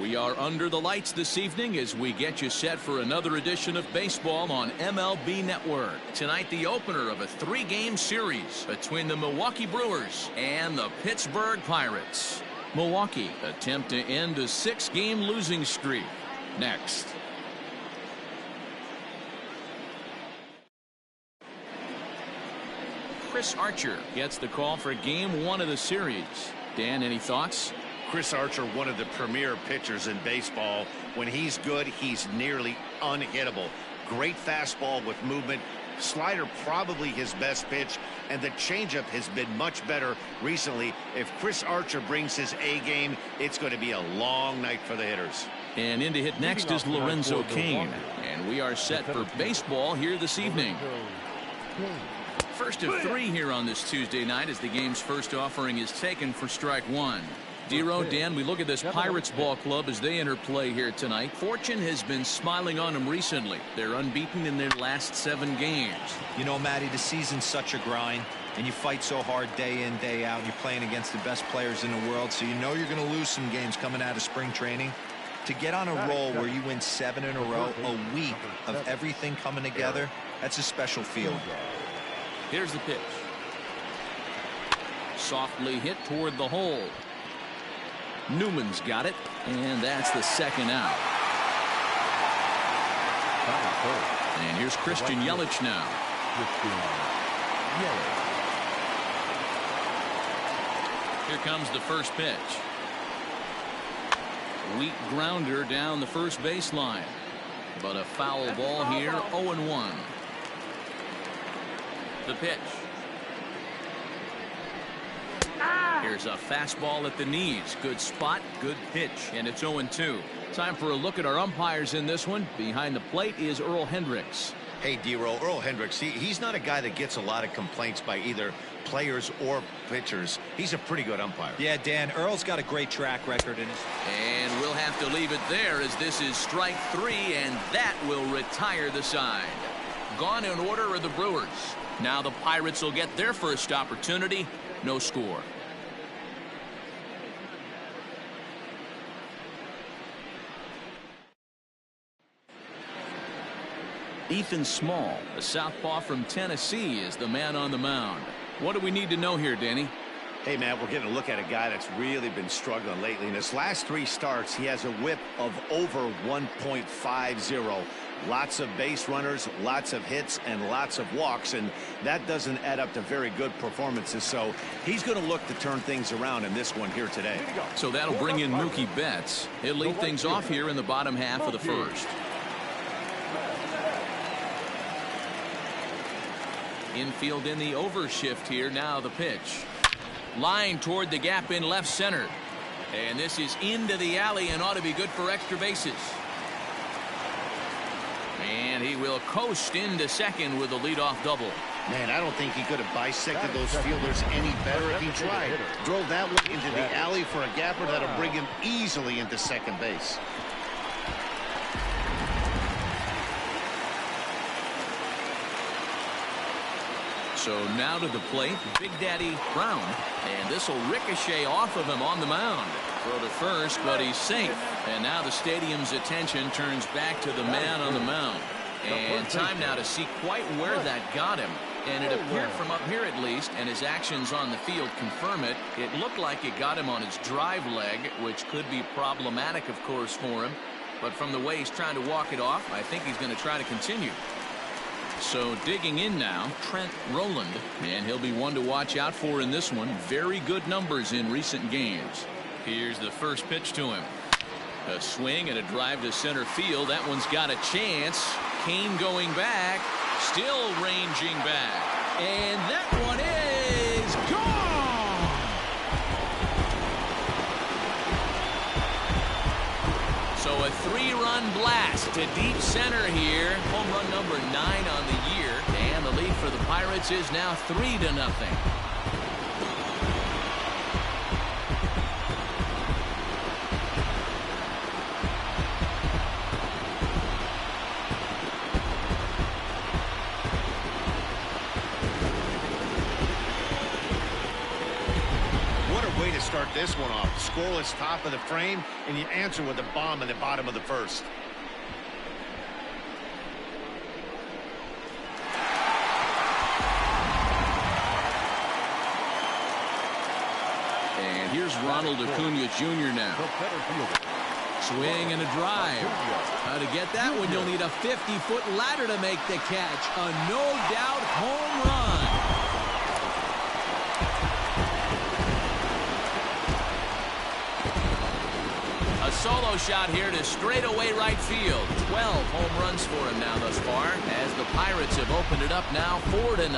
We are under the lights this evening as we get you set for another edition of baseball on MLB Network. Tonight, the opener of a 3-game series between the Milwaukee Brewers and the Pittsburgh Pirates. Milwaukee attempt to end a 6-game losing streak. Next. Chris Archer gets the call for game 1 of the series. Dan, any thoughts? Chris Archer, one of the premier pitchers in baseball. When he's good, he's nearly unhittable. Great fastball with movement. Slider probably his best pitch, and the changeup has been much better recently. If Chris Archer brings his A game, it's going to be a long night for the hitters. And in to hit next is Lorenzo Cain, and we are set for baseball here this evening. First of 3 here on this Tuesday night as the game's first offering is taken for strike 1. Dero, Dan, we look at this Pirates ball club as they enter play here tonight. Fortune has been smiling on them recently. They're unbeaten in their last 7 games. You know, Matty, the season's such a grind, and you fight so hard day in, day out, and you're playing against the best players in the world, so you know you're going to lose some games coming out of spring training. To get on a roll where you win 7 in a row, a week of everything coming together, that's a special feeling. Here's the pitch. Softly hit toward the hole. Newman's got it, and that's the second out. And here's Christian Yelich now. Here comes the first pitch. Weak grounder down the first baseline, but a foul ball here. 0-1. The pitch. Here's a fastball at the knees. Good spot, good pitch, and it's 0-2. Time for a look at our umpires in this one. Behind the plate is Earl Hendricks. Hey, Dero, Earl Hendricks, he's not a guy that gets a lot of complaints by either players or pitchers. He's a pretty good umpire. Yeah, Dan, Earl's got a great track record in his... And we'll have to leave it there as this is strike 3, and that will retire the side. Gone in order are the Brewers. Now the Pirates will get their first opportunity. No score. Ethan Small, a southpaw from Tennessee, is the man on the mound. What do we need to know here, Danny? Hey, Matt, we're getting a look at a guy that's really been struggling lately. In his last 3 starts, he has a whip of over 1.50. Lots of base runners, lots of hits, and lots of walks, and that doesn't add up to very good performances. So he's going to look to turn things around in this one here today. So that'll bring in Mookie Betts. He'll lead things off here in the bottom half of the first. Infield in the overshift here. Now the pitch. Line toward the gap in left center. And this is into the alley and ought to be good for extra bases. And he will coast into second with a leadoff double. Man, I don't think he could have bisected those fielders any better if he tried. Drove that one into the alley for a gapper that'll bring him easily into second base. So now to the plate, Big Daddy Brown, and this will ricochet off of him on the mound. Throw to first, but he's safe. And now the stadium's attention turns back to the man on the mound. And time now to see quite where that got him. And it appeared from up here at least, and his actions on the field confirm it. It looked like it got him on his drive leg, which could be problematic, of course, for him. But from the way he's trying to walk it off, I think he's going to try to continue. So digging in now, Trent Rowland, and he'll be one to watch out for in this one. Very good numbers in recent games. Here's the first pitch to him. A swing and a drive to center field. That one's got a chance. Cain going back, still ranging back, and that one is gone. So a 3-run blast to deep center here. Home run number 9 on the year, and the lead for the Pirates is now 3-0. start this one off. Scoreless top of the frame, and you answer with a bomb in the bottom of the first. And here's Ronald Acuna Jr. now. Swing and a drive. How to get that one? You'll need a 50-foot ladder to make the catch. A no-doubt home run. A solo shot here to straightaway right field. 12 home runs for him now thus far, as the Pirates have opened it up now 4-0.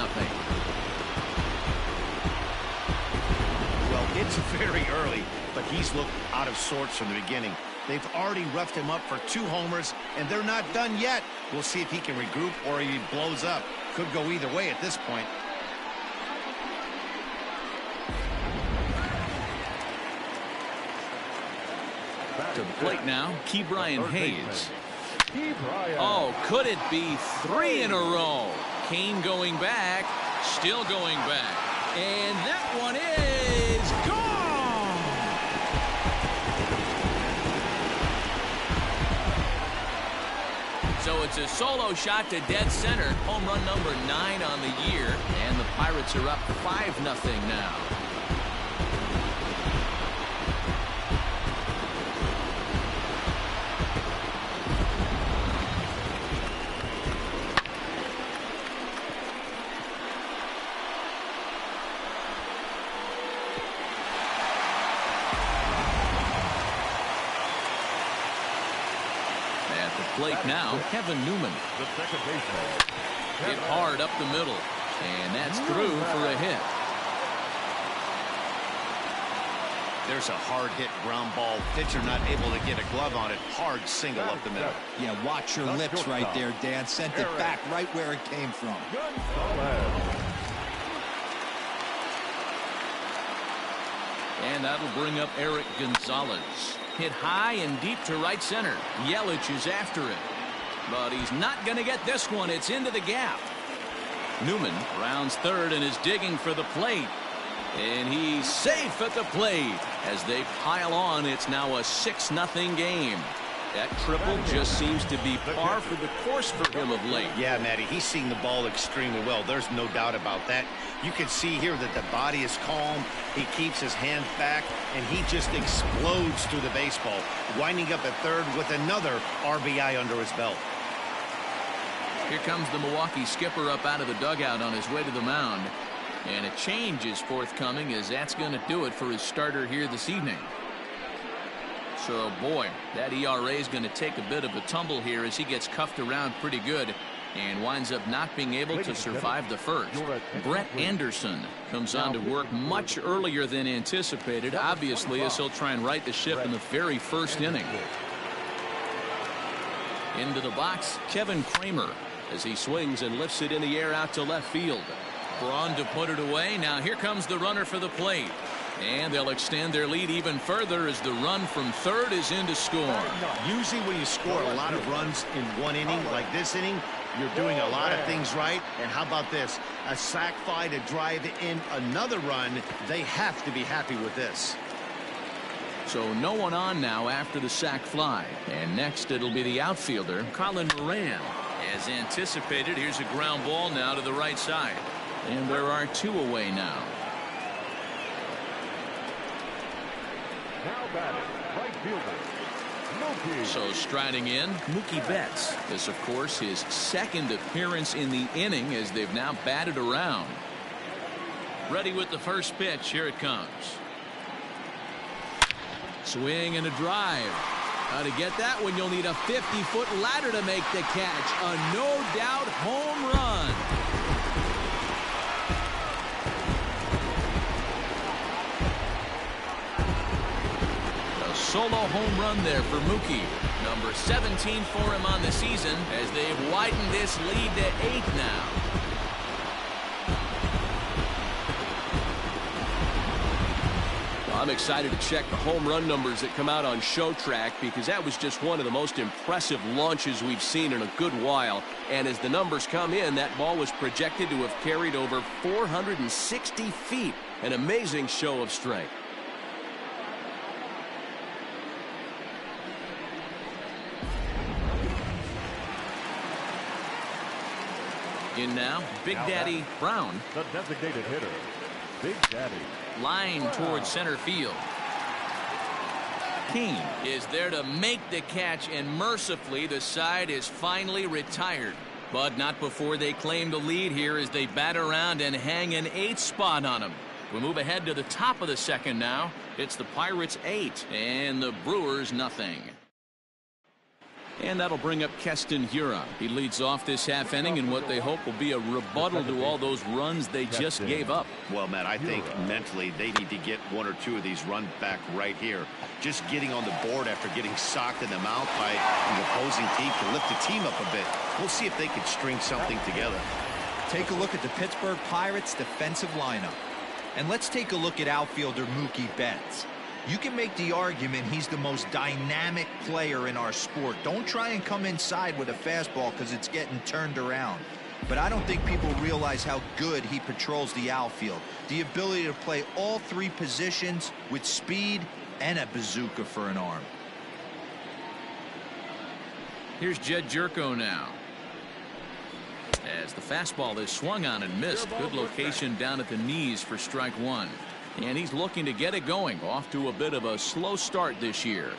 Well, it's very early, but he's looked out of sorts from the beginning. They've already roughed him up for 2 homers, and they're not done yet. We'll see if he can regroup or he blows up. Could go either way at this point. To the plate now, Ke'Bryan Hayes. Oh, could it be 3 in a row? Kane going back, still going back. And that one is gone! So it's a solo shot to dead center. Home run number 9 on the year. And the Pirates are up 5-0 now. Plate now, Kevin Newman. The second baseman. Hit hard up the middle, and that's through for a hit. There's a hard hit ground ball. Pitcher not able to get a glove on it. Hard single up the middle. Yeah, watch your lips right there, Dan. Sent it back right where it came from. And that'll bring up Eric Gonzalez. Hit high and deep to right center. Yelich is after it, but he's not going to get this one. It's into the gap. Newman rounds third and is digging for the plate, and he's safe at the plate. As they pile on, it's now a 6-0 game. That triple just seems to be par for the course for him of late. Yeah, Matty, he's seeing the ball extremely well. There's no doubt about that. You can see here that the body is calm. He keeps his hand back, and he just explodes through the baseball, winding up at third with another RBI under his belt. Here comes the Milwaukee skipper up out of the dugout on his way to the mound. And a change is forthcoming, as that's going to do it for his starter here this evening. So, boy, that ERA is going to take a bit of a tumble here as he gets cuffed around pretty good and winds up not being able to survive the first. Brett Anderson comes on to work much earlier than anticipated, obviously, as he'll try and right the ship in the very first inning. Into the box, Kevin Kramer, as he swings and lifts it in the air out to left field. Braun to put it away. Now here comes the runner for the plate. And they'll extend their lead even further as the run from third is in to score. Usually when you score a lot of runs in one inning, like this inning, you're doing a lot of things right. And how about this? A sac fly to drive in another run. They have to be happy with this. So no one on now after the sac fly. And next it'll be the outfielder, Colin Moran. As anticipated, here's a ground ball now to the right side. And there are 2 away now. Now batting, right fielder, Mookie. So striding in, Mookie Betts. This, of course, his second appearance in the inning as they've now batted around. Ready with the first pitch. Here it comes. Swing and a drive. How to get that one? You'll need a 50-foot ladder to make the catch. A no-doubt home run. Solo home run there for Mookie. Number 17 for him on the season as they've widened this lead to 8 now. Well, I'm excited to check the home run numbers that come out on Show Track, because that was just one of the most impressive launches we've seen in a good while. And as the numbers come in, that ball was projected to have carried over 460 feet. An amazing show of strength. In now, Big Daddy Brown. The designated hitter, Big Daddy. Line towards center field. King is there to make the catch, and mercifully the side is finally retired. But not before they claim the lead here as they bat around and hang an 8th spot on them. We move ahead to the top of the second now. It's the Pirates 8 and the Brewers nothing. And that'll bring up Keston Hiura. He leads off this half inning in what they hope will be a rebuttal to all those runs they just gave up. Well, Matt, I think mentally they need to get 1 or 2 of these runs back right here. Just getting on the board after getting socked in the mouth by the opposing team to lift the team up a bit. We'll see if they can string something together. Take a look at the Pittsburgh Pirates defensive lineup. And let's take a look at outfielder Mookie Betts. You can make the argument he's the most dynamic player in our sport. Don't try and come inside with a fastball because it's getting turned around. But I don't think people realize how good he patrols the outfield. The ability to play all 3 positions with speed and a bazooka for an arm. Here's Jed Jerko now. As the fastball is swung on and missed. Good location down at the knees for strike 1. And he's looking to get it going. Off to a bit of a slow start this year.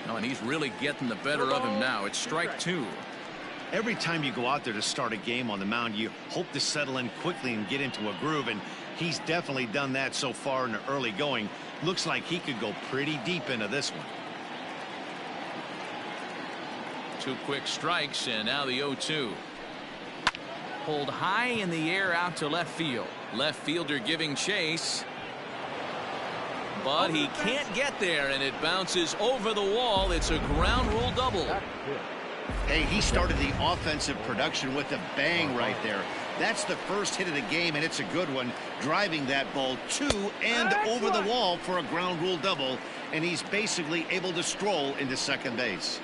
Oh, and he's really getting the better of him now. It's strike 2. Every time you go out there to start a game on the mound, you hope to settle in quickly and get into a groove, and he's definitely done that so far in the early going. Looks like he could go pretty deep into this one. 2 quick strikes, and now the 0-2. Pulled high in the air out to left field. Left fielder giving chase. But he can't get there, and it bounces over the wall. It's a ground rule double. Hey, he started the offensive production with a bang right there. That's the first hit of the game, and it's a good one, driving that ball to and over the wall for a ground rule double, and he's basically able to stroll into second base.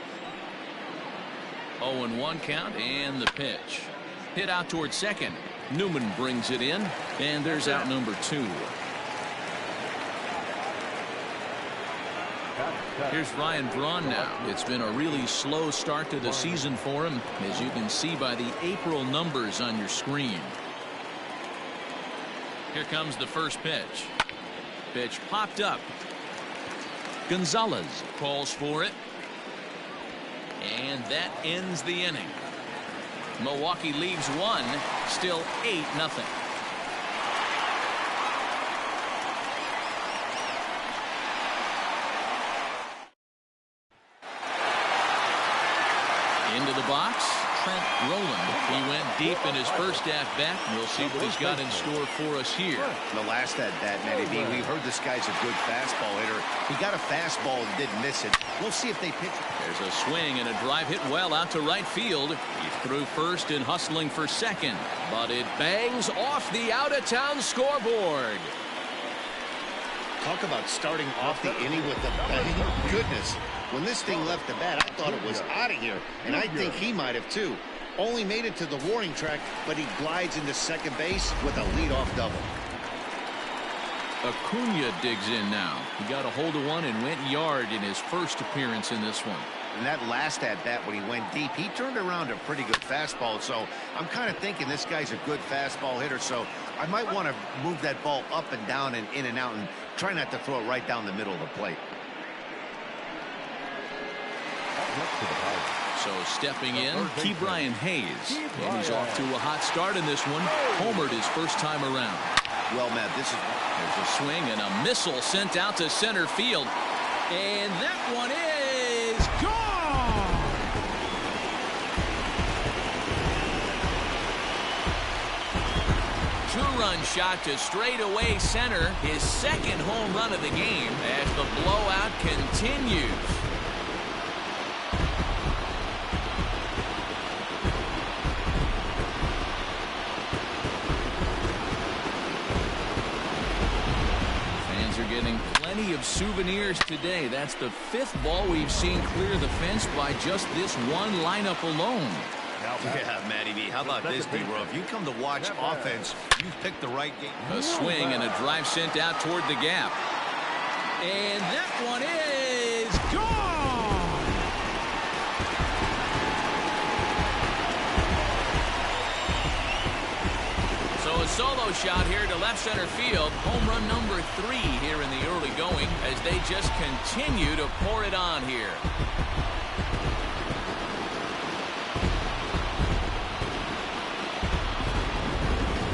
0-1 count, and the pitch. Hit out towards second. Newman brings it in, and there's out number 2. Here's Ryan Braun now. It's been a really slow start to the season for him, as you can see by the April numbers on your screen. Here comes the first pitch. Pitch popped up. Gonzalez calls for it. And that ends the inning. Milwaukee leaves 1, still 8-0. Into the box, Trent Rowland. He went deep in his first at-bat. We'll see what he's got in store for us here. The last at-bat, Matty B, we heard this guy's a good fastball hitter. He got a fastball and didn't miss it. We'll see if they pitch. There's a swing and a drive hit well out to right field. He's through first and hustling for second. But it bangs off the out-of-town scoreboard. Talk about starting off the inning with a bang. Goodness. When this thing left the bat, I thought it was out of here, and I think he might have too. Only made it to the warning track, but he glides into second base with a leadoff double. Acuna digs in now. He got a hold of one and went yard in his first appearance in this one. And that last at-bat when he went deep, he turned around a pretty good fastball. So I'm kind of thinking this guy's a good fastball hitter. So I might want to move that ball up and down and in and out and try not to throw it right down the middle of the plate. So stepping in, Ke'Bryan Hayes. And he's off to a hot start in this one. Homered his first time around. Well, Matt, there's a swing and a missile sent out to center field. And that one is gone! Two-run shot to straightaway center. His second home run of the game as the blowout continues. Getting plenty of souvenirs today. That's the 5th ball we've seen clear the fence by just this one lineup alone. Yeah, Matty B. How about this, D-Row? If you come to watch offense, you've picked the right game. A swing and a drive sent out toward the gap. And that one is gone. So a solo shot here to left center field. Home run number 3 here in the early going as they just continue to pour it on here.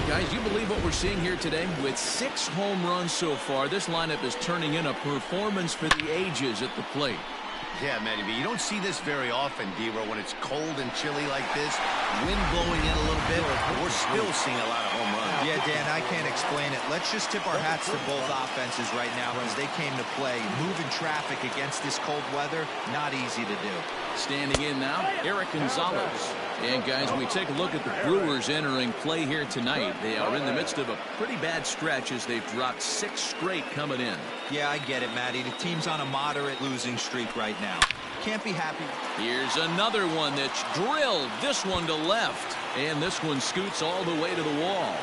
Guys, you believe what we're seeing here today? With 6 home runs so far, this lineup is turning in a performance for the ages at the plate. Yeah, Matty B, you don't see this very often, D-Row, when it's cold and chilly like this. Wind blowing in a little bit. We're still seeing a lot of home runs. Yeah, Dan, I can't explain it. Let's just tip our hats to both offenses right now as they came to play. Moving traffic against this cold weather, not easy to do. Standing in now, Eric Gonzalez. And guys, we take a look at the Brewers entering play here tonight. They are in the midst of a pretty bad stretch as they've dropped 6 straight coming in. Yeah, I get it, Matty. The team's on a moderate losing streak right now. Can't be happy. Here's another one that's drilled. This one to left. And this one scoots all the way to the wall.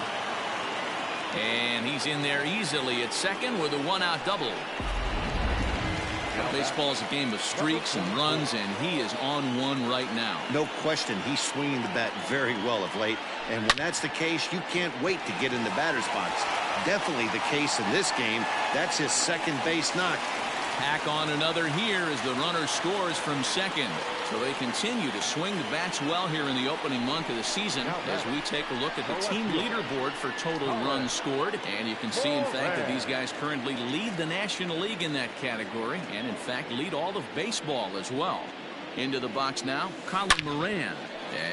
And he's in there easily at second with a 1-out double. Baseball is a game of streaks and runs, and he is on one right now. No question, he's swinging the bat very well of late. And when that's the case, you can't wait to get in the batter's box. Definitely the case in this game. That's his second base knock. Pack on another here as the runner scores from second. So they continue to swing the bats well here in the opening month of the season as we take a look at the team leaderboard for total runs scored. And you can see, in fact, that these guys currently lead the National League in that category and, in fact, lead all of baseball as well. Into the box now, Colin Moran,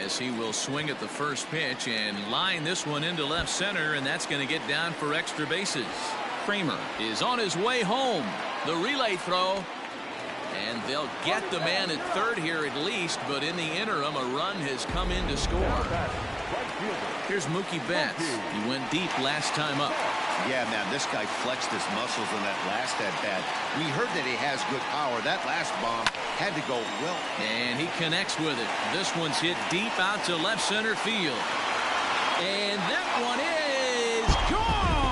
as he will swing at the first pitch and line this one into left center, and that's going to get down for extra bases. Kramer is on his way home. The relay throw, and they'll get the man at third here at least, but in the interim, a run has come in to score. Here's Mookie Betts. He went deep last time up. Yeah, man, this guy flexed his muscles in that last at-bat. We heard that he has good power. That last bomb had to go well. And he connects with it. This one's hit deep out to left center field. And that one is gone!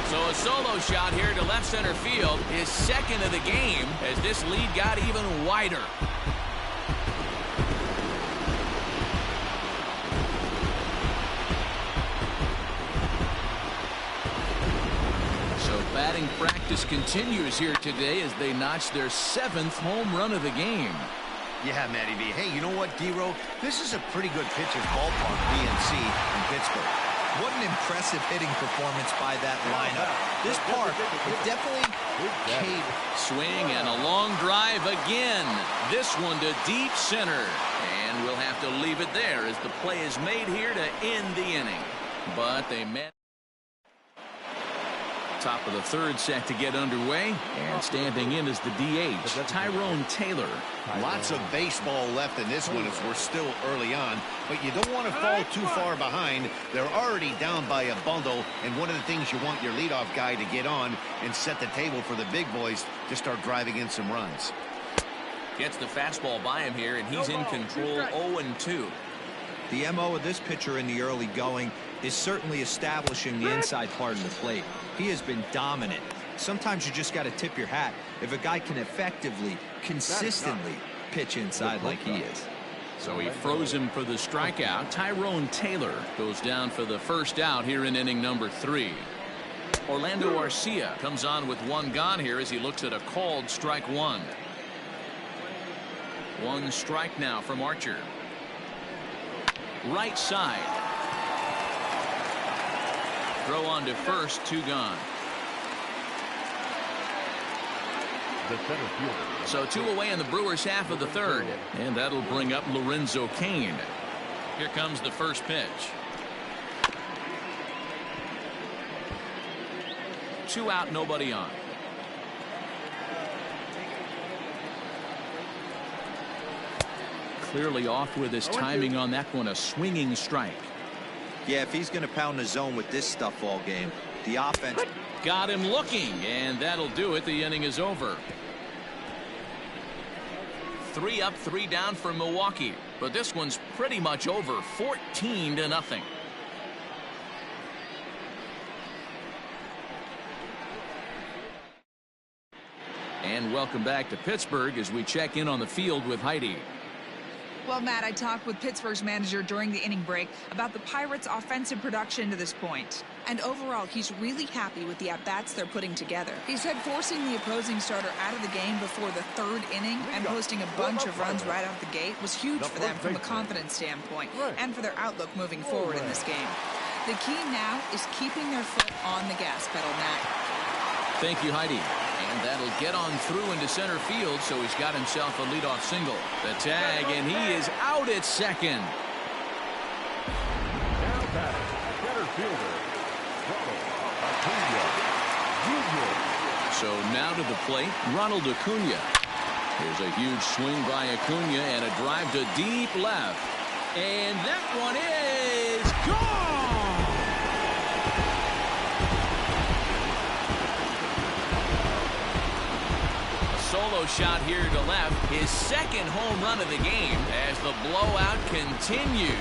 So a solo shot here to left center field, his second of the game, as this lead got even wider. So batting practice continues here today as they notch their 7th home run of the game. Yeah, Matty B. Hey, you know what, D-Row? This is a pretty good pitcher's ballpark, PNC, in Pittsburgh. What an impressive hitting performance by that lineup. This park definitely caved. Swing and a long drive again. This one to deep center. And we'll have to leave it there as the play is made here to end the inning. But they met. Top of the third set to get underway, and standing in is the DH, Tyrone Taylor. Lots of baseball left in this one as we're still early on, but you don't want to fall too far behind. They're already down by a bundle, and one of the things you want your leadoff guy to get on and set the table for the big boys to start driving in some runs. Gets the fastball by him here, and he's in control 0-2. The MO of this pitcher in the early going is certainly establishing the inside part of the plate. He has been dominant. Sometimes you just got to tip your hat if a guy can effectively, consistently pitch inside like he is. So he froze him for the strikeout. Tyrone Taylor goes down for the first out here in inning number 3. Orlando Arcia comes on with 1 gone here as he looks at a called strike 1. 1 strike now from Archer. Right side. Throw on to first, 2 gone. So 2 away in the Brewers half of the third. And that'll bring up Lorenzo Cain. Here comes the first pitch. 2 out, nobody on. Clearly off with his timing on that one, a swinging strike. Yeah, if he's going to pound the zone with this stuff all game, the offense got him looking, and that'll do it. The inning is over. 3 up, 3 down for Milwaukee, but this one's pretty much over, 14-0. And welcome back to Pittsburgh as we check in on the field with Heidi. Well, Matt, I talked with Pittsburgh's manager during the inning break about the Pirates' offensive production to this point. And overall, he's really happy with the at-bats they're putting together. He said forcing the opposing starter out of the game before the third inning and posting a bunch of runs right out the gate was huge for them from a confidence standpoint and for their outlook moving forward in this game. The key now is keeping their foot on the gas pedal, Matt. Thank you, Heidi. And that'll get on through into center field, so he's got himself a leadoff single. The tag, and he is out at second. Now batting, center fielder, Acuna Jr. So now to the plate, Ronald Acuna. Here's a huge swing by Acuna and a drive to deep left. And that one is gone! Solo shot here to left, his second home run of the game as the blowout continues.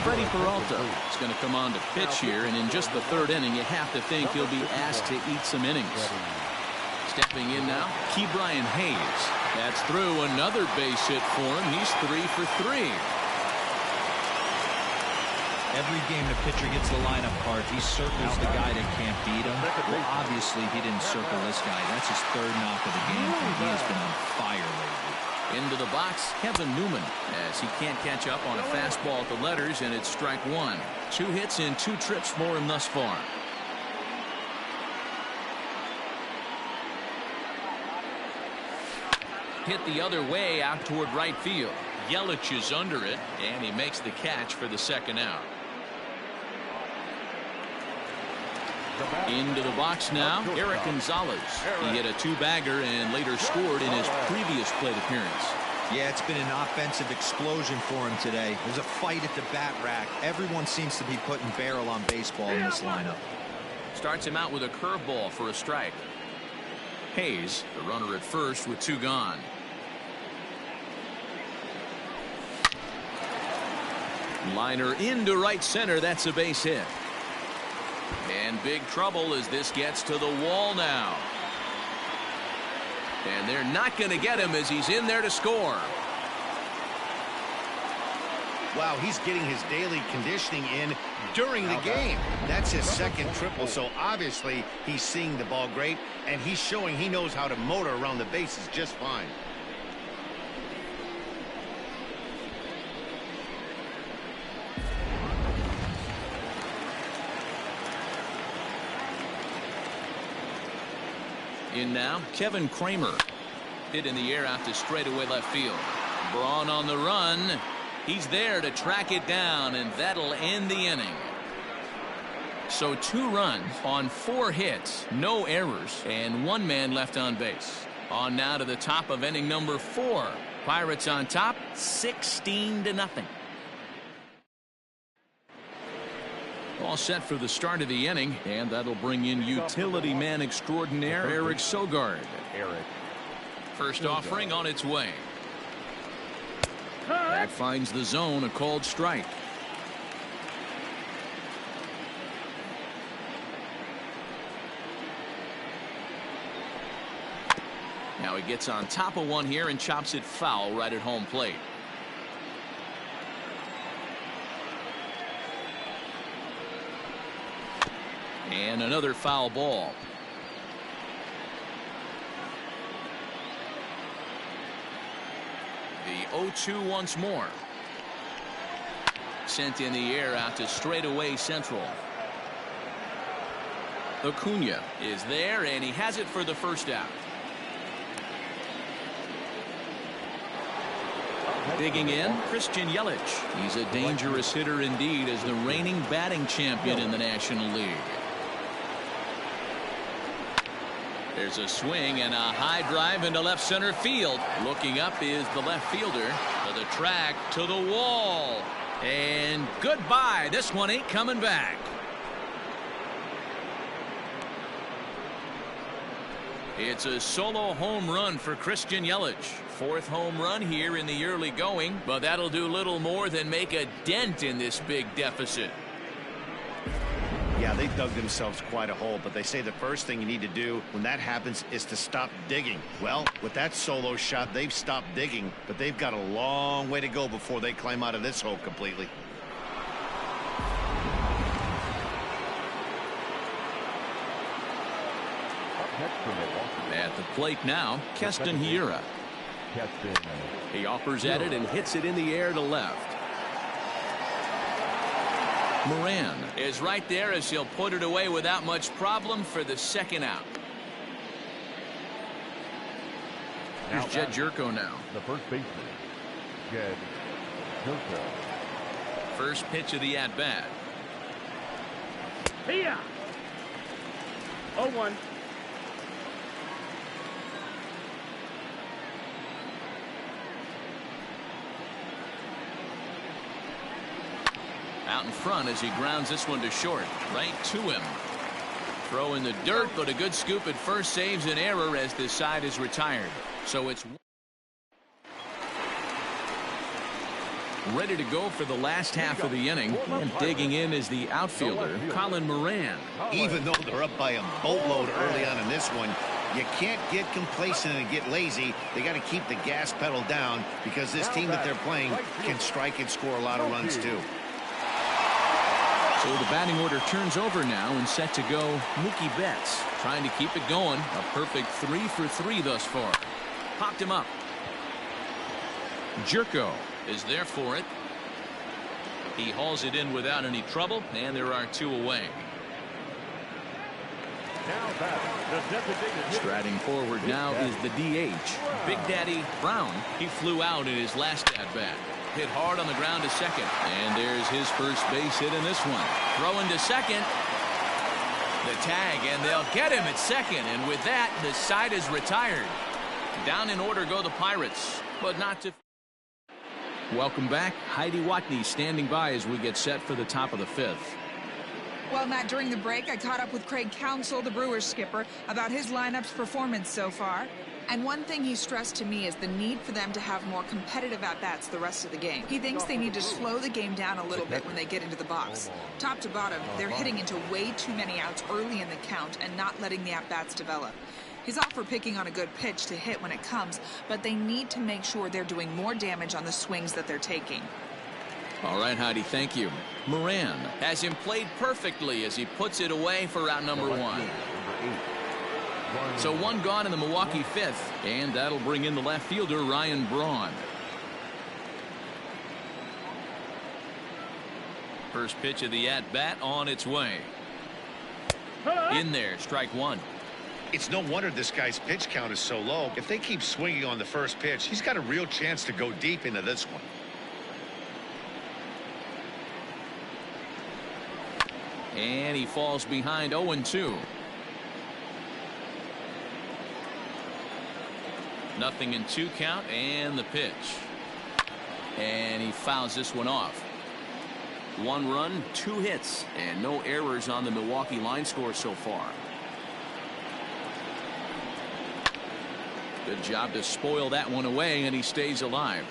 Freddie Peralta is going to come on to pitch here, and in just the third inning, you have to think he'll be asked to eat some innings. Stepping in now, Brian Hayes. That's through another base hit for him. He's 3 for 3. Every game the pitcher gets the lineup card, he circles the guy that can't beat him. Well, obviously, he didn't circle this guy. That's his third knock of the game, and he has been on fire lately. Into the box, Kevin Newman, as he can't catch up on a fastball at the letters, and it's strike one. 2 hits in 2 trips for him thus far. Hit the other way out toward right field. Yelich is under it, and he makes the catch for the second out. Into the box now, Eric Gonzalez. He hit a 2-bagger and later scored in his previous plate appearance. Yeah, it's been an offensive explosion for him today. There's a fight at the bat rack. Everyone seems to be putting barrel on baseball in this lineup. Starts him out with a curveball for a strike. Hayes, the runner at first with 2 gone. Liner into right center. That's a base hit. And big trouble as this gets to the wall now. And they're not going to get him as he's in there to score. Wow, he's getting his daily conditioning in during the game. That's his second triple, so obviously he's seeing the ball great, and he's showing he knows how to motor around the bases just fine. In now, Kevin Kramer. Hit in the air out to straightaway left field. Braun on the run. He's there to track it down, and that'll end the inning. So 2 runs on 4 hits, no errors, and 1 man left on base. On now to the top of inning number 4. Pirates on top, 16-0. All set for the start of the inning, and that'll bring in utility man extraordinaire Eric Sogard. First offering on its way. That finds the zone, a called strike. Now he gets on top of one here and chops it foul right at home plate. And another foul ball. The 0-2 once more. Sent in the air out to straightaway central. Acuna is there, and he has it for the first out. Digging in, Christian Yelich. He's a dangerous hitter indeed as the reigning batting champion in the National League. There's a swing and a high drive into left center field. Looking up is the left fielder. To the track, to the wall. And goodbye. This one ain't coming back. It's a solo home run for Christian Yelich. Fourth home run here in the early going, but that'll do little more than make a dent in this big deficit. Yeah, they dug themselves quite a hole, but they say the first thing you need to do when that happens is to stop digging. Well, with that solo shot, they've stopped digging, but they've got a long way to go before they climb out of this hole completely. At the plate now, Keston Hiura. He offers at it and hits it in the air to left. Moran is right there as he'll put it away without much problem for the second out. Here's Jed Jerko now. The first baseman, Jed Jerko. First pitch of the at-bat. Here. 0-1. Out in front as he grounds this one to short. Right to him. Throw in the dirt, but a good scoop at first saves an error as this side is retired. So it's ready to go for the last half of the inning. And digging in is the outfielder, Colin Moran. Even though they're up by a boatload early on in this one, you can't get complacent and get lazy. They got to keep the gas pedal down because this team that they're playing can strike and score a lot of runs too. So the batting order turns over now and set to go Mookie Betts, trying to keep it going. A perfect 3 for 3 thus far. Popped him up. Jerko is there for it. He hauls it in without any trouble, and there are 2 away. Striding forward now is the DH, Big Daddy Brown. He flew out in his last at-bat. Hit hard on the ground to second, and there's his first base hit in this one. Throwing to second. The tag, and they'll get him at second, and with that, the side is retired. Down in order go the Pirates, but not to. Welcome back. Heidi Watney standing by as we get set for the top of the 5th. Well, Matt, during the break, I caught up with Craig Counsell, the Brewers skipper, about his lineup's performance so far. And one thing he stressed to me is the need for them to have more competitive at-bats the rest of the game. He thinks they need to slow the game down a little bit when they get into the box. Top to bottom, they're hitting into way too many outs early in the count and not letting the at-bats develop. He's all for picking on a good pitch to hit when it comes, but they need to make sure they're doing more damage on the swings that they're taking. All right, Heidi, thank you. Moran has him played perfectly as he puts it away for out number 1. So 1 gone in the Milwaukee 5th, and that'll bring in the left fielder, Ryan Braun. First pitch of the at-bat on its way. In there, strike 1. It's no wonder this guy's pitch count is so low. If they keep swinging on the first pitch, he's got a real chance to go deep into this one. And he falls behind 0-2. Nothing in 2 count, and the pitch. And he fouls this one off. 1 run, 2 hits, and no errors on the Milwaukee line score so far. Good job to spoil that one away, and he stays alive.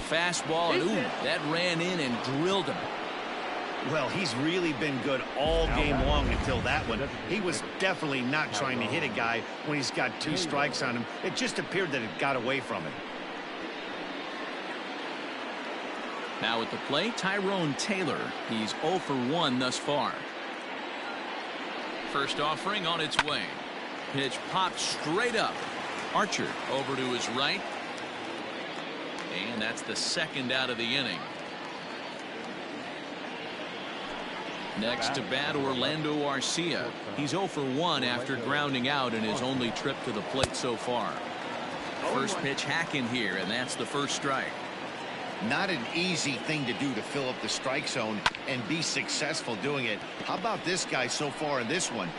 Fastball, and ooh, that ran in and drilled him. Well, he's really been good all game long until that one. He was definitely not trying to hit a guy when he's got 2 strikes on him. It just appeared that it got away from him. Now at the plate, Tyrone Taylor. He's 0 for 1 thus far. First offering on its way. Pitch popped straight up. Archer over to his right. And that's the second out of the inning. Next to bat, Orlando Arcia. He's 0 for 1 after grounding out in his only trip to the plate so far. First pitch hacking here, and that's the first strike. Not an easy thing to do to fill up the strike zone and be successful doing it. How about this guy so far in this one?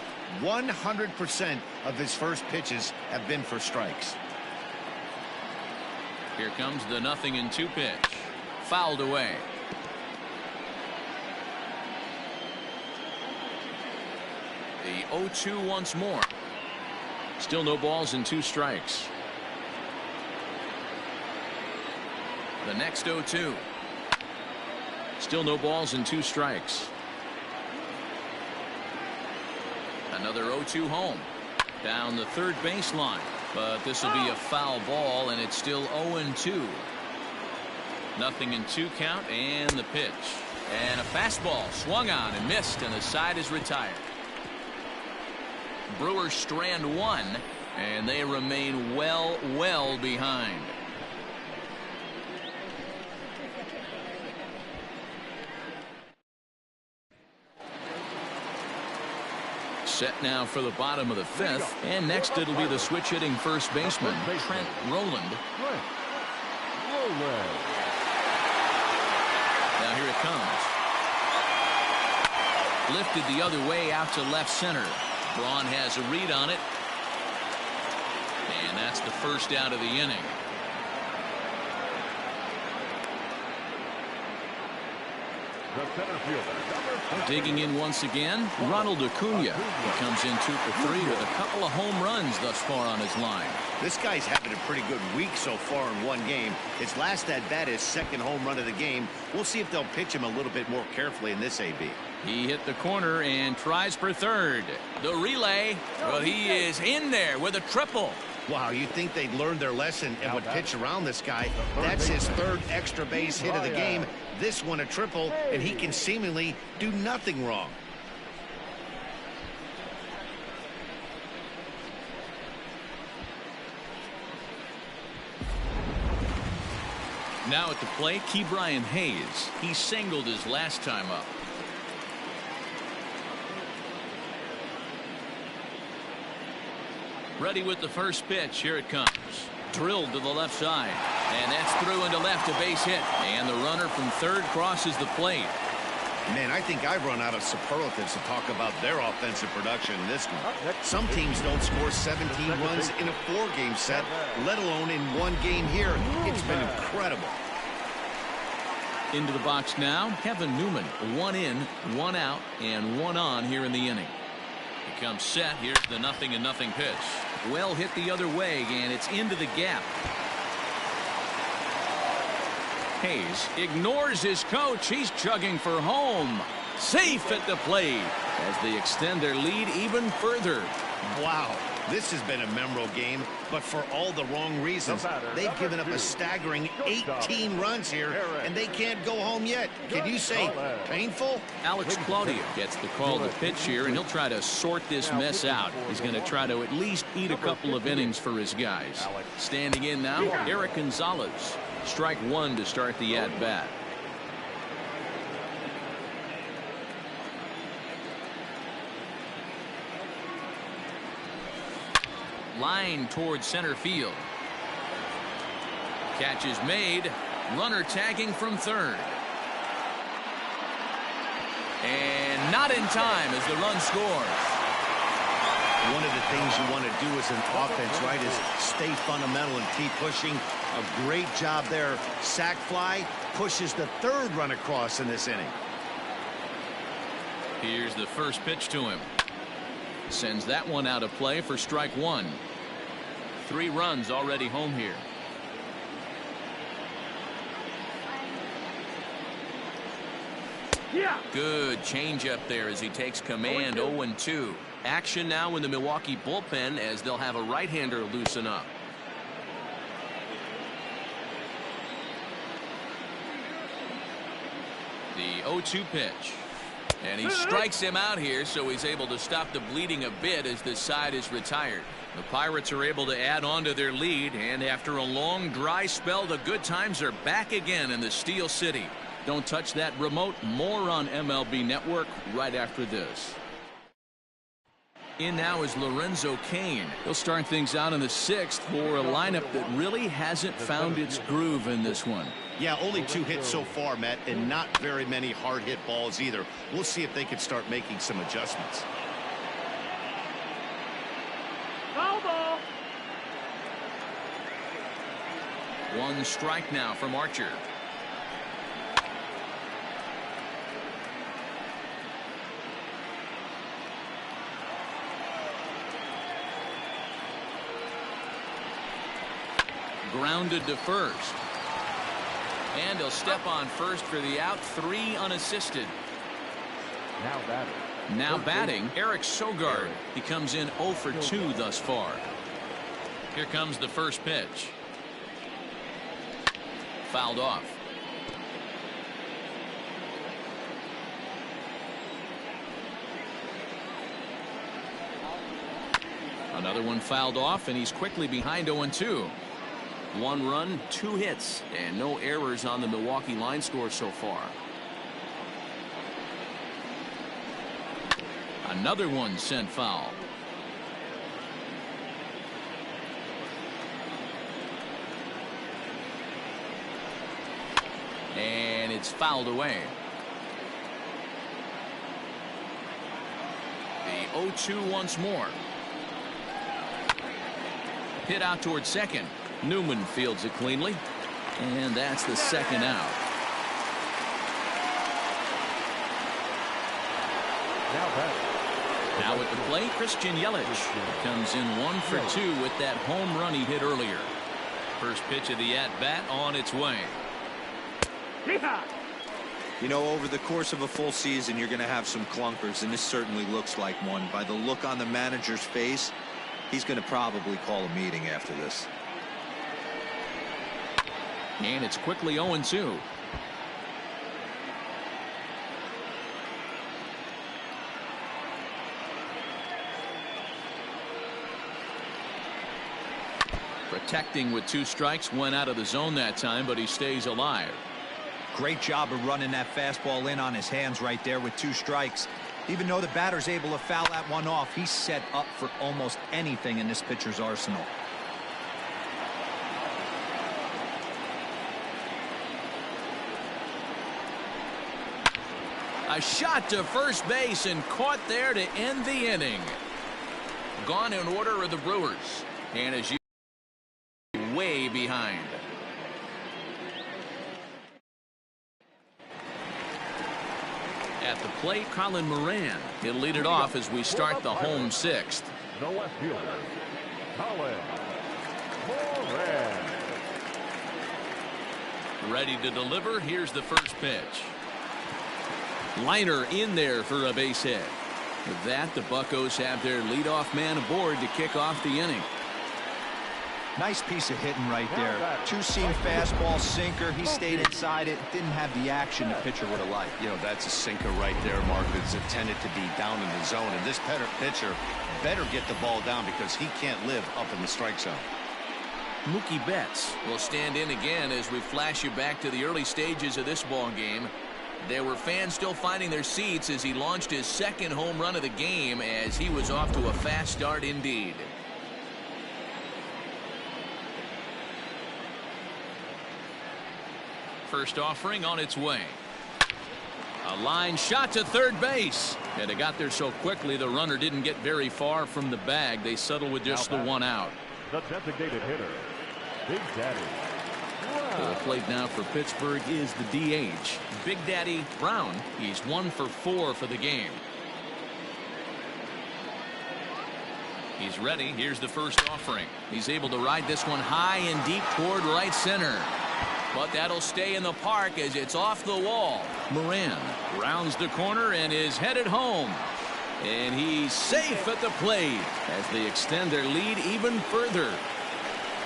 100% of his first pitches have been for strikes. Here comes the 0-2 pitch. Fouled away. The 0-2 once more. Still no balls and 2 strikes. The next 0-2. Still no balls and 2 strikes. Another 0-2 home. Down the third baseline. But this will be a foul ball, and it's still 0-2. Nothing in 2 count, and the pitch. And a fastball swung on and missed, and the side is retired. Brewers strand 1, and they remain well behind. Set now for the bottom of the 5th, and next it'll be the switch hitting first baseman Trent Rowland. Now here it comes. Lifted the other way out to left center. Braun has a read on it, and that's the first out of the inning. Digging in once again, Ronald Acuna. He comes in 2 for 3 with a couple of home runs thus far on his line. This guy's having a pretty good week so far in one game. His last at bat, his 2nd home run of the game. We'll see if they'll pitch him a little bit more carefully in this AB. He hit the corner and tries for third. The relay, but he is in there with a triple. Wow, you'd think they'd learned their lesson and would pitch around this guy. That's his 3rd extra base hit of the game. This one a triple, and he can seemingly do nothing wrong. Now at the plate, Ke'Bryan Hayes. He singled his last time up. Ready with the first pitch. Here it comes. Drilled to the left side. And that's through into left, a base hit. And the runner from third crosses the plate. Man, I think I've run out of superlatives to talk about their offensive production in this one. Some teams don't score 17 runs in a 4-game set, let alone in one game here. It's been incredible. Into the box now, Kevin Newman. 1 in, 1 out, and 1 on here in the inning. He comes set. Here's the 0-0 pitch. Well hit the other way, and it's into the gap. Hayes ignores his coach. He's chugging for home. Safe at the plate as they extend their lead even further. Wow, this has been a memorable game, but for all the wrong reasons. They've given up a staggering 18 runs here, and they can't go home yet. Can you say painful? Alex Claudio gets the call to pitch here, and he'll try to sort this mess out. He's going to try to at least eat a couple of innings for his guys. Standing in now, Eric Gonzalez. Strike 1 to start the at-bat. Line towards center field. Catch is made. Runner tagging from third. And not in time as the run scores. One of the things you want to do as an offense, right, is stay fundamental and keep pushing. A great job there. Sac fly pushes the 3rd run across in this inning. Here's the first pitch to him. Sends that one out of play for strike 1. 3 runs already home here. Good changeup there as he takes command. 0-2. Action now in the Milwaukee bullpen as they'll have a right-hander loosen up. The 0-2 pitch. And he strikes him out here, so he's able to stop the bleeding a bit as this side is retired. The Pirates are able to add on to their lead, and after a long dry spell, the good times are back again in the Steel City. Don't touch that remote. More on MLB Network right after this. In now is Lorenzo Cain. He'll start things out in the 6th for a lineup that really hasn't found its groove in this one. Yeah, only 2 hits so far, Matt, and not very many hard hit balls either. We'll see if they can start making some adjustments. Foul ball. 1 strike now from Archer. grounded to first. And he'll step on first for the out. 3 unassisted. Now batting, Eric Sogard. He comes in 0 for 2 thus far. Here comes the first pitch. Fouled off. Another one fouled off, and he's quickly behind 0-2. 1 run, 2 hits, and no errors on the Milwaukee line score so far. Another one sent foul. And it's fouled away. The 0-2 once more. Hit out towards second. Newman fields it cleanly, and that's the second out. Now at the plate, Christian Yelich comes in 1 for 2 with that home run he hit earlier. First pitch of the at-bat on its way. You know, over the course of a full season, you're going to have some clunkers, and this certainly looks like one. By the look on the manager's face, he's going to probably call a meeting after this. And it's quickly 0-2. Protecting with 2 strikes, went out of the zone that time, but he stays alive. Great job of running that fastball in on his hands right there with 2 strikes. Even though the batter's able to foul that one off, he's set up for almost anything in this pitcher's arsenal. A shot to first base and caught there to end the inning. Gone in order are the Brewers, and as you way behind. At the plate, Colin Moran. He'll lead it off as we start the home 6th. The left fielder, Colin Moran. Ready to deliver. Here's the first pitch. Liner in there for a base hit. With that, the Buccos have their leadoff man aboard to kick off the inning. Nice piece of hitting right there. 2-seam fastball, sinker. He stayed inside it. Didn't have the action the pitcher would have liked. You know, that's a sinker right there, Mark. It's intended to be down in the zone. And this pitcher better get the ball down because he can't live up in the strike zone. Mookie Betts will stand in again as we flash you back to the early stages of this ball game. There were fans still finding their seats as he launched his 2nd home run of the game, as he was off to a fast start indeed. First offering on its way. A line shot to third base, and it got there so quickly the runner didn't get very far from the bag. They settled with just the 1 out. The designated hitter, Big Daddy. To the plate now for Pittsburgh is the DH, Big Daddy Brown. He's 1 for 4 for the game. He's ready. Here's the first offering. He's able to ride this one high and deep toward right center. But that'll stay in the park as it's off the wall. Moran rounds the corner and is headed home. And he's safe at the plate as they extend their lead even further.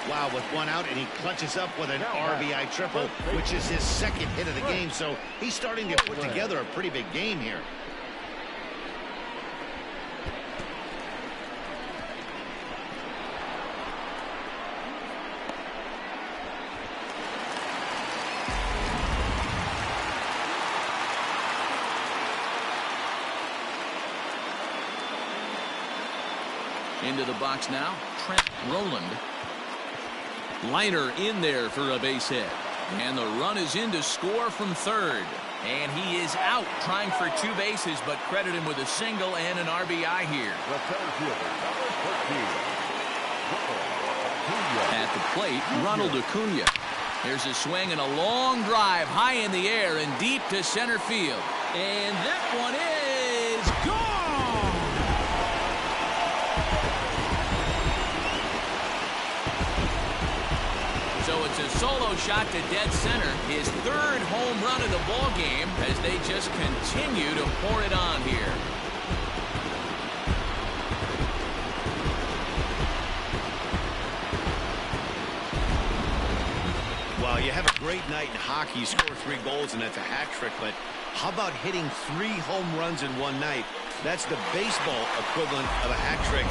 Wow, with 1 out, and he clutches up with an RBI triple, which is his 2nd hit of the game. So he's starting to put together a pretty big game here. Into the box now, Trent Rowland. Liner in there for a base hit. And the run is in to score from third. And he is out trying for 2 bases, but credit him with a single and an RBI here. At the plate, Ronald Acuna. Here's a swing and a long drive high in the air and deep to center field. And that one is gone. so it's a solo shot to dead center. His third home run of the ball game as they just continue to pour it on here. Well, you have a great night in hockey, you score 3 goals, and that's a hat trick. But how about hitting 3 home runs in one night? That's the baseball equivalent of a hat trick.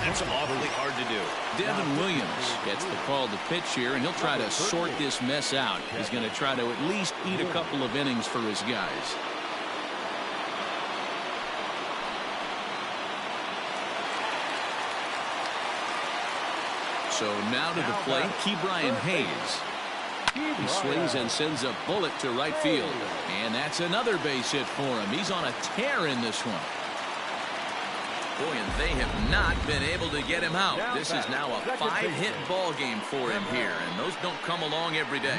That's awfully hard to do. Devin Williams gets the call to pitch here, and he'll try to sort this mess out. He's going to try to at least eat a couple of innings for his guys. So now to the plate, Ke'Bryan Hayes. He swings and sends a bullet to right field. And that's another base hit for him. He's on a tear in this one. Boy, and they have not been able to get him out. This is now a 5-hit ball game for him here, and those don't come along every day.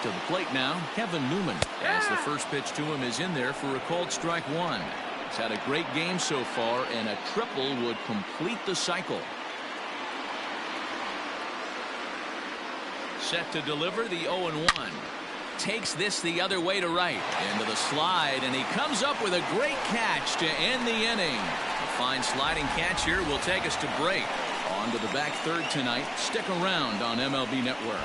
To the plate now, Kevin Newman, as the first pitch to him is in there for a called strike 1. He's had a great game so far, and a triple would complete the cycle. Set to deliver the 0-1. Takes this the other way to right. Into the slide, and he comes up with a great catch to end the inning. A fine sliding catch here will take us to break. On to the back third tonight. Stick around on MLB Network.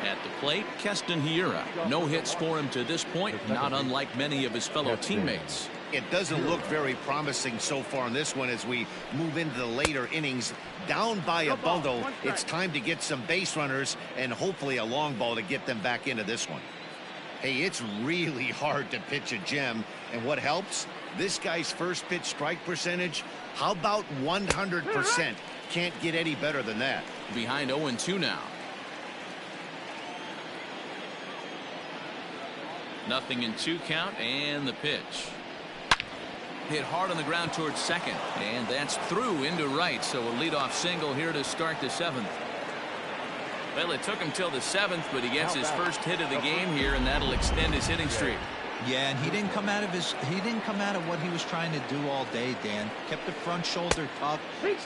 At the plate, Keston Hiura. No hits for him to this point, not unlike many of his fellow teammates. It doesn't look very promising so far in this one as we move into the later innings. Down by a bundle, it's time to get some base runners and hopefully a long ball to get them back into this one. Hey, it's really hard to pitch a gem, and what helps? This guy's first pitch strike percentage, how about 100%? Can't get any better than that. Behind 0-2 now. Nothing in 2 count, and the pitch. Hit hard on the ground towards second, and that's through into right. So a leadoff single here to start the 7th. Well, it took him till the 7th, but he gets his first hit of the game here, and that'll extend his hitting streak. Yeah, and he didn't come out of what he was trying to do all day, Dan. Kept the front shoulder up,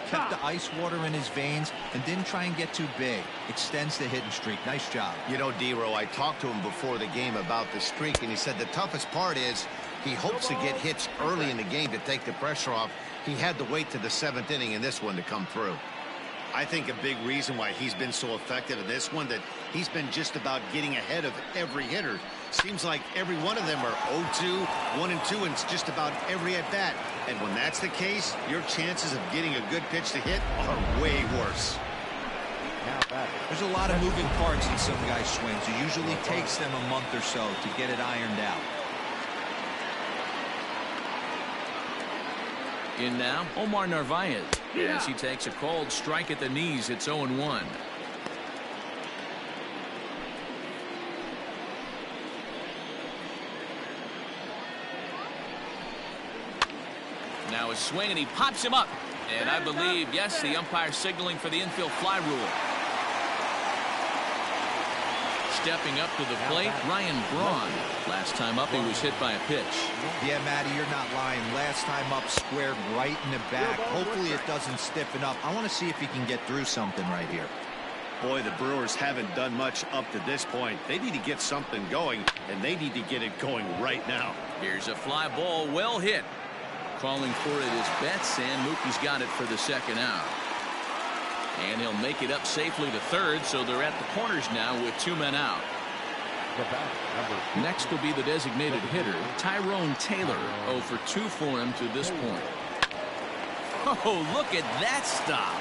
kept the ice water in his veins, and didn't try and get too big. Extends the hitting streak. Nice job. You know, D-Row, I talked to him before the game about the streak, and he said the toughest part is he hopes to get hits early in the game to take the pressure off. He had to wait to the 7th inning in this one to come through. I think a big reason why he's been so effective in this one, that he's been just about getting ahead of every hitter. Seems like every one of them are 0-2, 1-2, and it's just about every at-bat. And when that's the case, your chances of getting a good pitch to hit are way worse. There's a lot of moving parts in some guys' swings. It usually takes them a month or so to get it ironed out. In now, Omar Narvaez, as he takes a called strike at the knees. It's 0-1. Now a swing, and he pops him up. And I believe, yes, the umpire signaling for the infield fly rule. Stepping up to the plate, Ryan Braun. Last time up, he was hit by a pitch. Yeah, Matty, you're not lying. Last time up, squared right in the back. Hopefully it doesn't stiffen up. I want to see if he can get through something right here. Boy, the Brewers haven't done much up to this point. They need to get something going, and they need to get it going right now. Here's a fly ball, well hit. Calling for it is Betts, and Mookie's got it for the 2nd out. And he'll make it up safely to third, so they're at the corners now with 2 men out. Next will be the designated hitter, Tyrone Taylor. 0 for 2 for him to this point. Oh, look at that stop.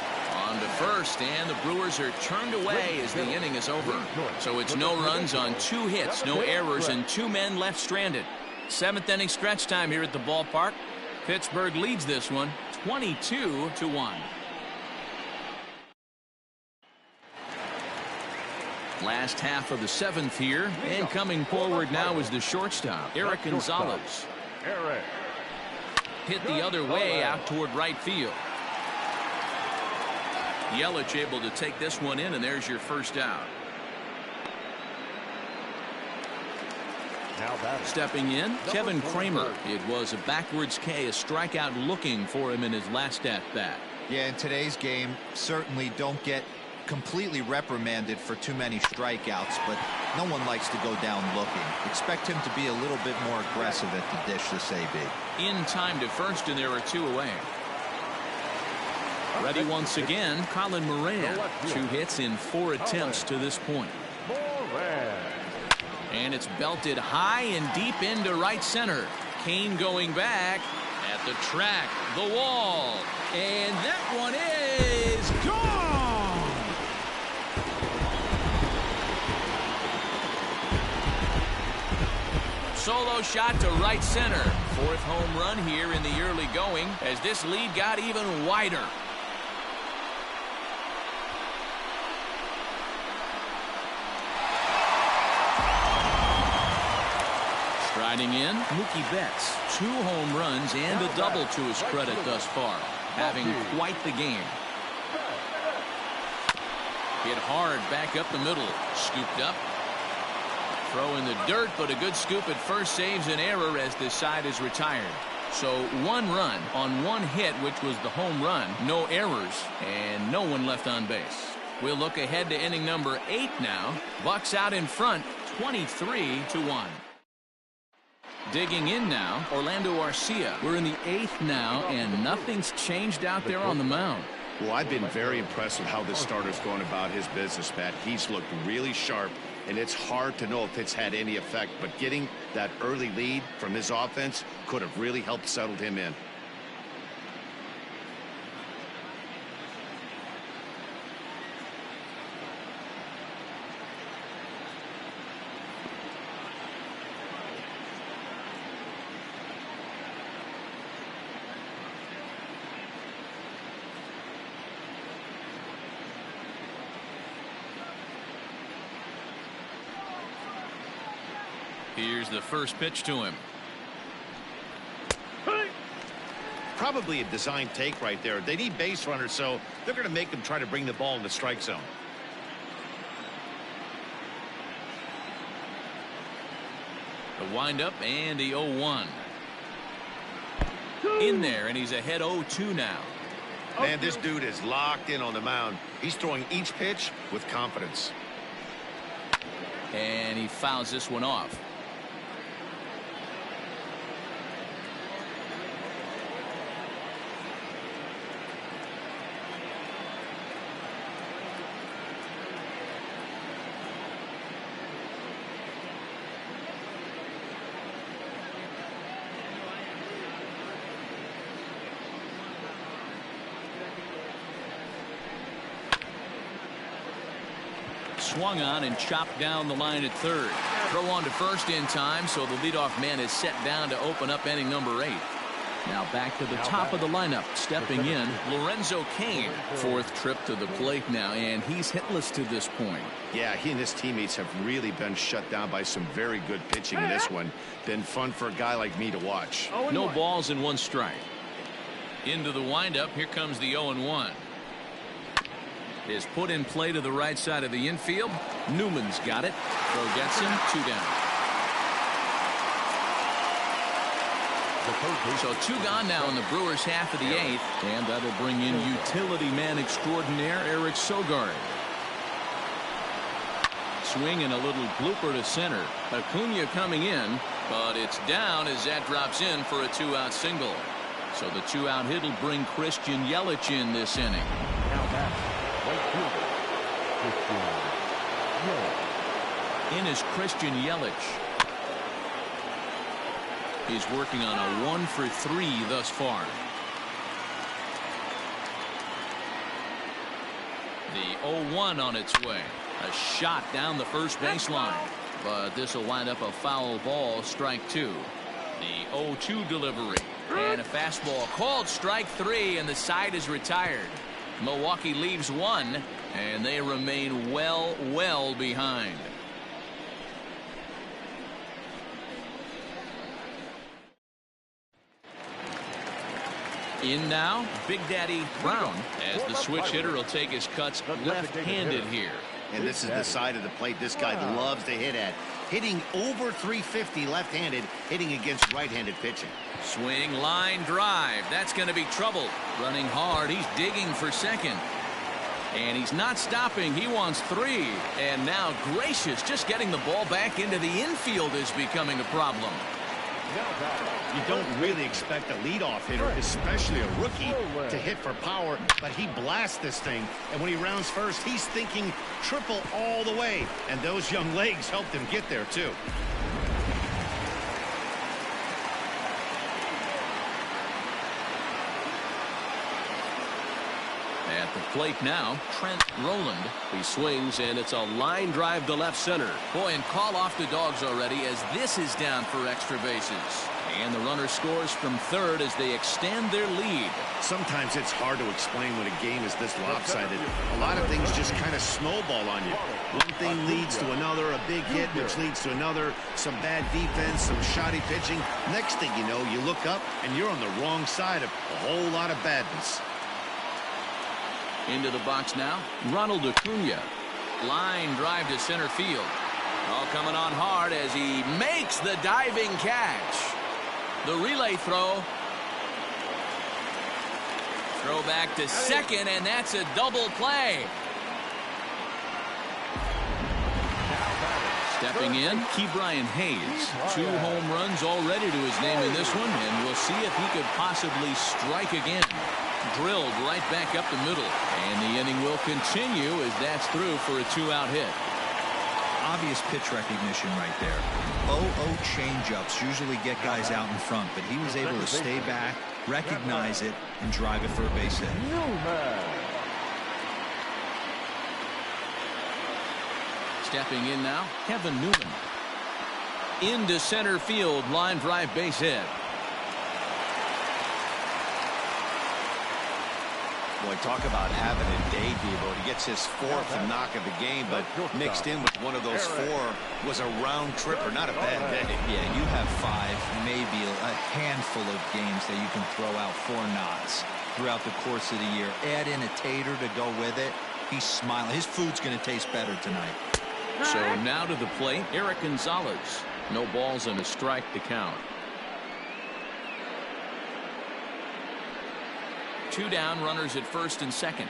On to first, and the Brewers are turned away as the inning is over. So it's no runs on 2 hits, no errors, and 2 men left stranded. 7th inning stretch time here at the ballpark. Pittsburgh leads this one 22-1. Last half of the 7th here, and coming forward now is the shortstop, Eric Gonzalez. Hit the other way out toward right field. Yelich able to take this one in, and there's your first out. Stepping in, Kevin Kramer. It was a backwards K, a strikeout looking for him in his last at bat. Yeah, in today's game, certainly don't get completely reprimanded for too many strikeouts, but no one likes to go down looking. Expect him to be a little bit more aggressive at the dish this AB. In time to first, and there are 2 away. Ready once again, Colin Moran. 2 hits in 4 attempts to this point. And it's belted high and deep into right center. Kane going back at the track, the wall, and that one is gone. Solo shot to right center. 4th home run here in the early going as this lead got even wider. Riding in, Mookie Betts. 2 home runs and a double to his credit thus far. Having quite the game. Hit hard back up the middle. Scooped up. Throw in the dirt, but a good scoop at first saves an error as this side is retired. So 1 run on 1 hit, which was the home run. No errors and no one left on base. We'll look ahead to inning number 8 now. Bucks out in front, 23-1. Digging in now, Orlando Arcia. We're in the 8th now, and nothing's changed out there on the mound. Well, I've been very impressed with how this starter's going about his business, Matt. He's looked really sharp, and it's hard to know if it's had any effect, but getting that early lead from his offense could have really helped settle him in. Here's the first pitch to him. Probably a design take right there. They need base runners, so they're going to make them try to bring the ball in the strike zone. The windup and the 0-1. In there, and he's ahead 0-2 now. Man, this dude is locked in on the mound. He's throwing each pitch with confidence. And he fouls this one off. Swung on and chopped down the line at third. Throw on to first in time, so the leadoff man is set down to open up inning number 8. Now back to the top of the lineup. Stepping in, Lorenzo Cain. 4th trip to the plate now, and he's hitless to this point. Yeah, he and his teammates have really been shut down by some very good pitching in this one. Been fun for a guy like me to watch. No balls and 1 strike. Into the windup. Here comes the 0-1. Is put in play to the right side of the infield. Newman's got it. Throw gets him. 2 down. So 2 gone now in the Brewers half of the 8th, and that'll bring in utility man extraordinaire Eric Sogard. Swing and a little blooper to center. Acuna coming in, but it's down as that drops in for a 2-out single. So the 2-out hit will bring Christian Yelich in this inning. In is Christian Yelich. He's working on a 1 for 3 thus far. The 0-1 on its way. A shot down the first baseline. But this will wind up a foul ball, strike 2. The 0-2 delivery. And a fastball called strike 3, and the side is retired. Milwaukee leaves 1, and they remain well behind. In now, Big Daddy Brown, as the switch hitter will take his cuts left-handed here. And this is the side of the plate this guy loves to hit at. Hitting over 350 left-handed, hitting against right-handed pitching. Swing, line drive. That's going to be trouble. Running hard. He's digging for second. And he's not stopping. He wants 3. And now Gracious, just getting the ball back into the infield is becoming a problem. You don't really expect a leadoff hitter, especially a rookie, to hit for power, but he blasts this thing. And when he rounds first, he's thinking triple all the way. And those young legs helped him get there, too. At the plate now, Trent Rowland. He swings, and it's a line drive to left center. Boy, and call off the Dogs already as this is down for extra bases. And the runner scores from third as they extend their lead. Sometimes it's hard to explain when a game is this lopsided. A lot of things just kind of snowball on you. One thing leads to another, a big hit, which leads to another, some bad defense, some shoddy pitching. Next thing you know, you look up, and you're on the wrong side of a whole lot of badness. Into the box now, Ronald Acuna. Line drive to center field. All coming on hard as he makes the diving catch. The relay throw. Throw back to second, and that's a double play. Stepping in, Ke'Bryan Hayes. 2 home runs already to his name in this one, and we'll see if he could possibly strike again. Drilled right back up the middle, and the inning will continue as that's through for a 2-out hit. Obvious pitch recognition right there. 0-0 changeups usually get guys out in front, but he was able to stay back, recognize it, and drive it for a base hit. Stepping in now, Kevin Newman. Into center field, line drive base hit. Boy, talk about having a day, Devo. He gets his 4th knock of the game, but mixed in with one of those 4 was a round tripper. Not a bad day. Yeah, you have 5, maybe a handful of games that you can throw out 4 knocks throughout the course of the year. Add in a tater to go with it. He's smiling. His food's going to taste better tonight. So now to the plate, Eric Gonzalez. No balls and a strike to count. 2 down, runners at first and second.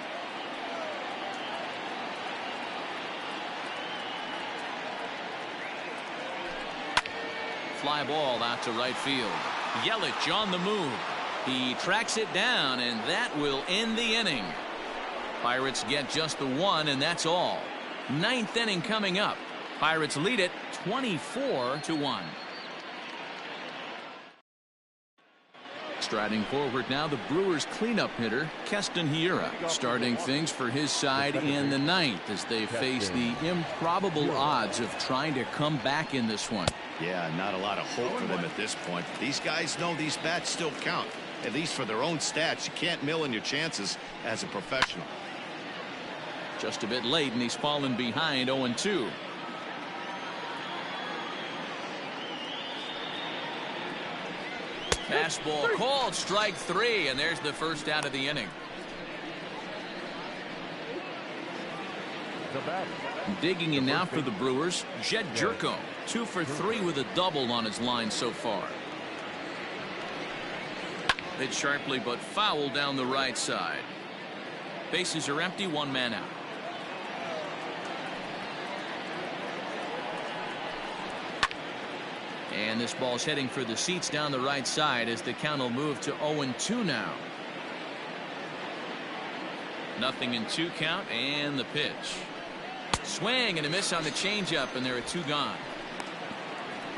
Fly ball out to right field. Yelich on the move. He tracks it down, and that will end the inning. Pirates get just the 1, and that's all. 9th inning coming up. Pirates lead it 24-1. Striding forward now, the Brewers cleanup hitter, Keston Hiura, starting things for his side in the 9th as they face the improbable odds of trying to come back in this one. Yeah, not a lot of hope for them at this point. These guys know these bats still count, at least for their own stats. You can't mill in your chances as a professional. Just a bit late, and he's fallen behind 0-2. Fastball called, strike 3, and there's the first out of the inning. Digging in now for the Brewers, Jed Jerko, 2 for 3 with a double on his line so far. Hit sharply but foul down the right side. Bases are empty, 1 man out. And this ball's heading for the seats down the right side as the count will move to 0-2 now. Nothing in 2 count, and the pitch. Swing and a miss on the changeup, and there are 2 gone.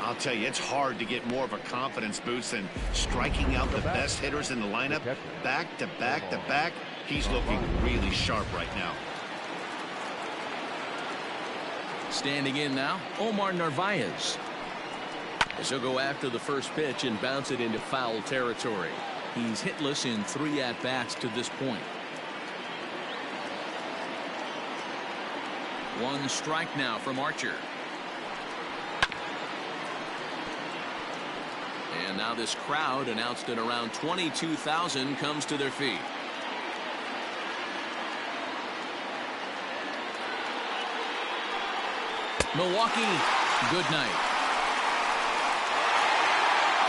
I'll tell you, it's hard to get more of a confidence boost than striking out the best hitters in the lineup. Back to back to back. He's looking really sharp right now. Standing in now, Omar Narvaez. As he'll go after the first pitch and bounce it into foul territory. He's hitless in 3 at-bats to this point. 1 strike now from Archer. And now this crowd, announced at around 22,000, comes to their feet. Milwaukee, good night.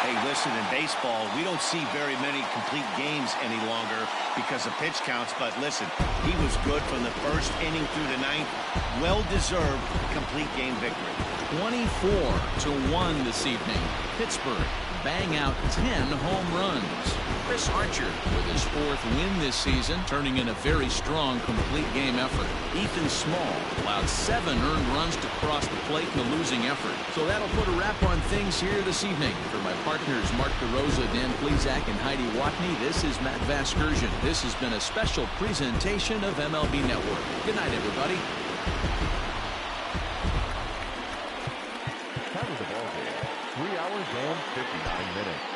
Hey, listen, in baseball, we don't see very many complete games any longer because of pitch counts. But listen, he was good from the first inning through the ninth. Well-deserved complete game victory. 24-1 this evening. Pittsburgh bang out 10 home runs. Chris Archer with his 4th win this season, turning in a very strong complete game effort. Ethan Small allowed 7 earned runs to cross the plate in the losing effort. So that'll put a wrap on things here this evening. For my partners Mark DeRosa, Dan Plesac, and Heidi Watney, this is Matt Vasgersian. This has been a special presentation of MLB Network. Good night, everybody. Time of the ball game, 3 hours and 59 minutes.